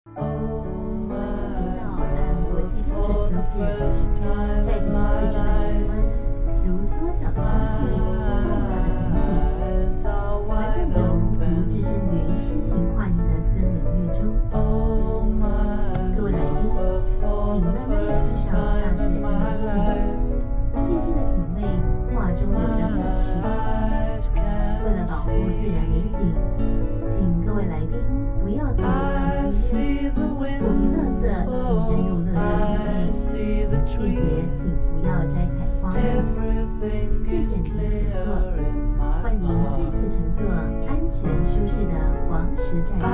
国际标准相近，占领自治的台湾，如缩小的相近，放大的远景，完整的如置身于诗情画意的森林绿洲。各位来宾，请慢慢地欣赏大自然的美景，细心的品味画中有的乐趣。为了保护自然美景，请各位来宾不要自己放心，不必垃圾请扔入垃圾桶内，并且请不要摘采花木。谢谢您的合作，欢迎再次乘坐安全舒适的黄石站绕道。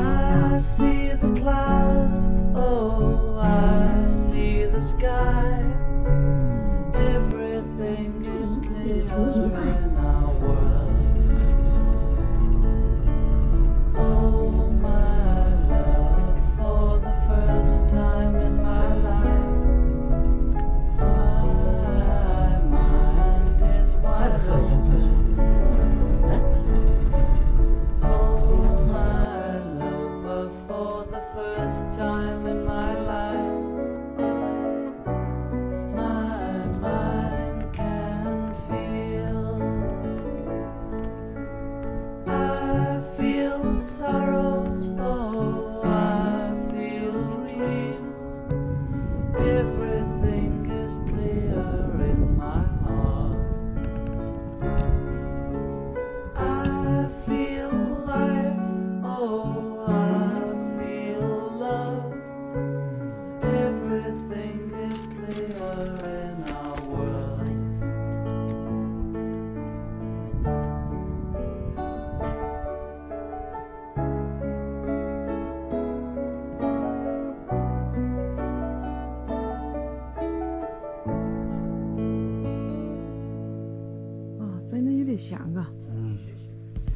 真的有点像啊。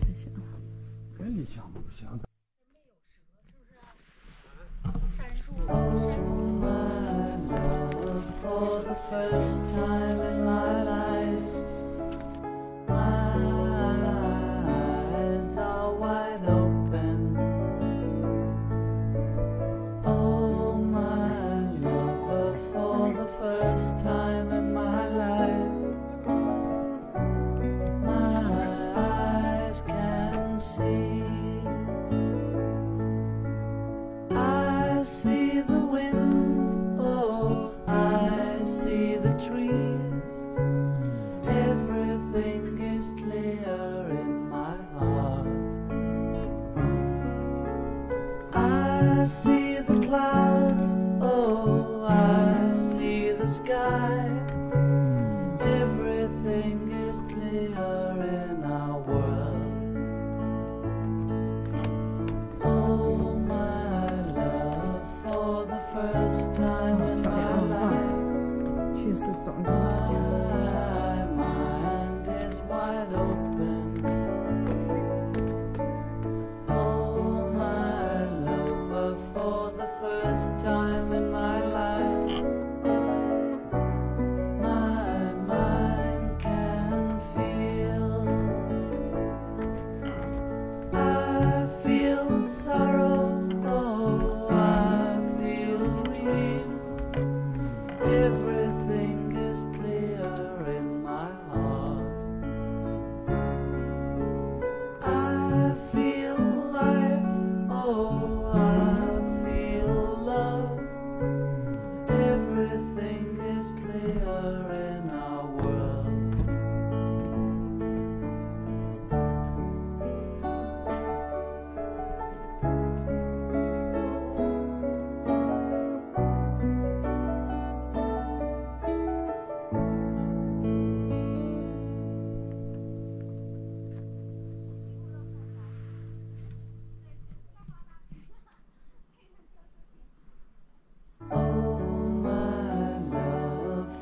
太像了。跟你像不像？闪树。I see the clouds, oh, I see the sky. Everything is clear in our world. Oh, my love, for the first time in my life, 确实壮观。 my mind is wide open. For the first time in my life, my mind can feel. I feel sorrow, oh, I feel dreams. Everything is clear in my heart. I feel life, oh, everything is clear in our world.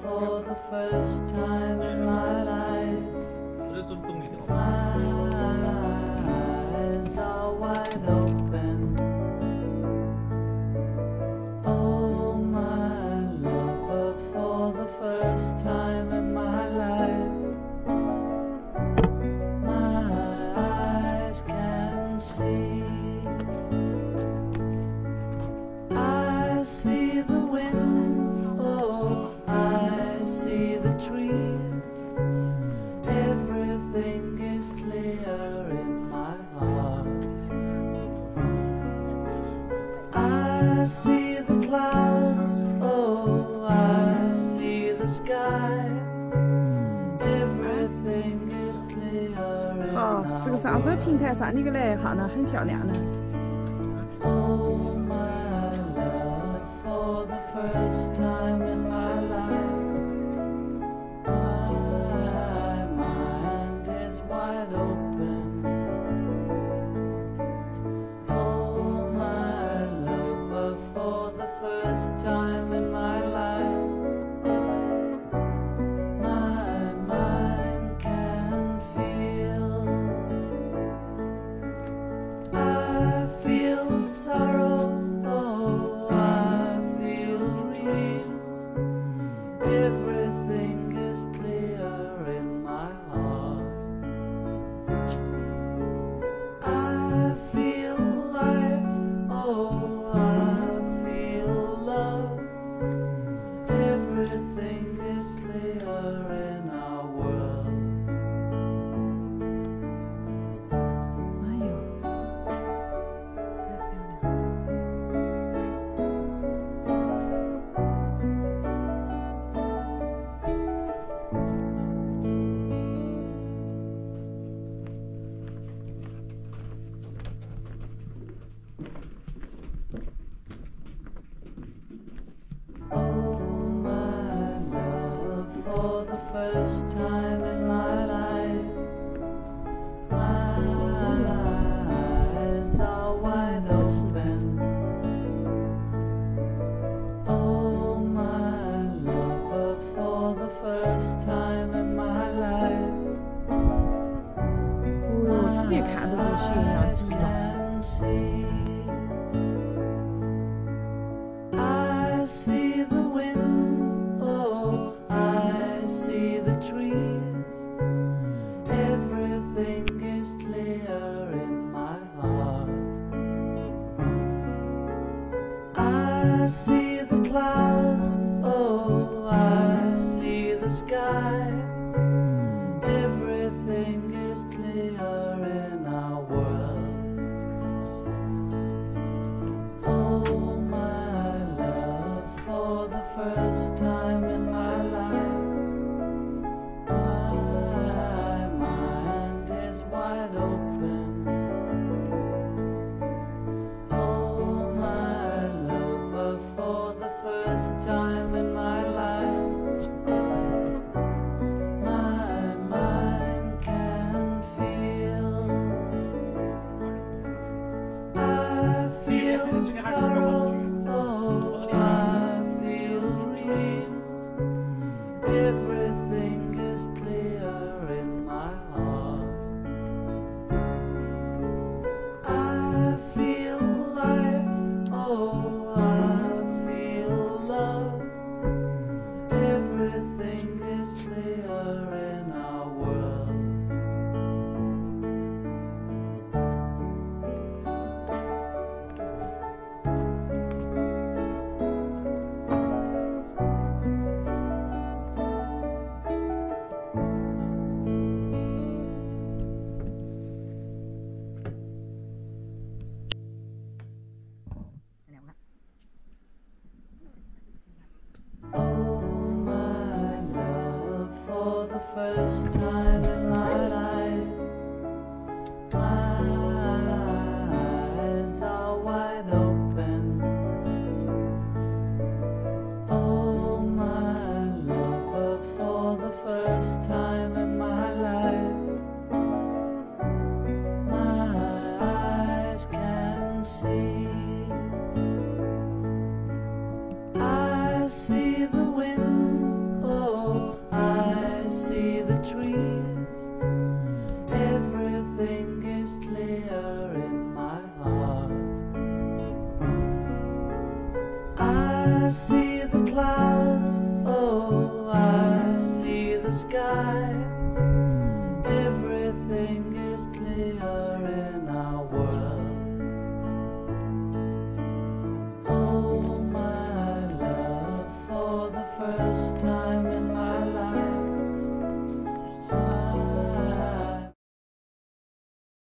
For the first time in my life, my eyes are wide open. Oh, my lover, for the first time in my life, my eyes can see. see the clouds, oh, I see the sky. Everything is clear in 哦，这个上手平台上你给来一下呢，很漂亮的。 Oh, my love, for the first time in my life, my mind is wide open. Oh, my lover, for the first time in my life, my mind can feel. I feel sorrow, oh, I feel dreams. Everything is clear in my heart. I feel life, oh, I feel love. Everything is clear in our world. 哎呦，太漂亮了。 Oh, my love, for the first time in my life, my eyes are wide open. Oh, my lover, for the first time in my life, 哦哟，直接看到这个悬崖 eyes 底了。 can see. I see the wind, oh, I see the trees. Everything is clear in my heart. I see the clouds, oh, I see the sky. Everything is clear in our world. Oh, my love, for the first time in my life, my mind is wide open. Oh, my lover, for the first time in my life, my mind can feel. I feel sorrow, oh, I feel dreams. Everything is clear in my heart. I feel life, oh, I feel love. Everything is clear in our world. Oh, my love, for the first time in my life, my eyes are wide open. Oh, my lover, for the first time in my life, my eyes can see. I see the wind, oh, I see the trees. Everything is clear in my heart. I see the clouds, oh, I see the sky. Everything is clear in our world. Oh, my love, for the first time